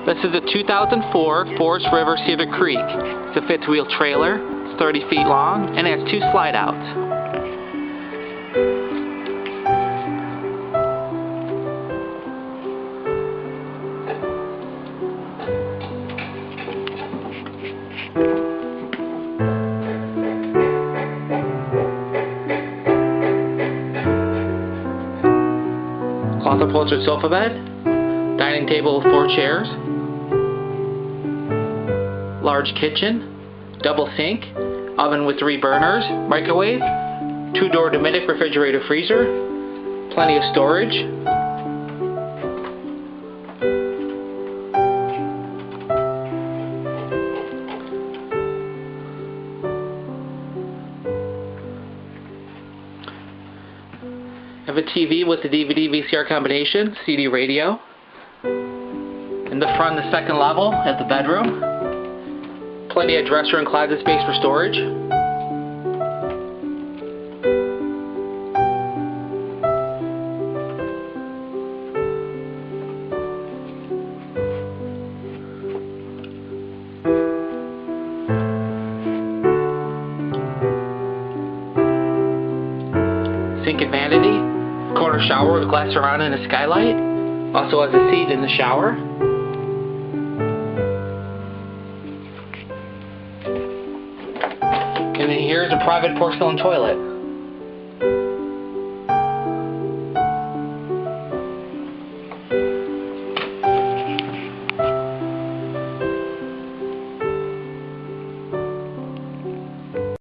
This is a 2004 Forest River Cedar Creek. It's a fifth wheel trailer, it's 30 feet long, and it has 2 slide outs. Cloth upholstered sofa bed, dining table with 4 chairs, large kitchen, double sink, oven with 3 burners, microwave, 2-door Dominic refrigerator freezer, plenty of storage. I have a TV with the DVD VCR combination, CD radio. In the front, the second level, at the bedroom. Plenty of dresser and closet space for storage. Sink and vanity. Corner shower with glass surround and a skylight. Also has a seat in the shower. And then here's a private porcelain toilet.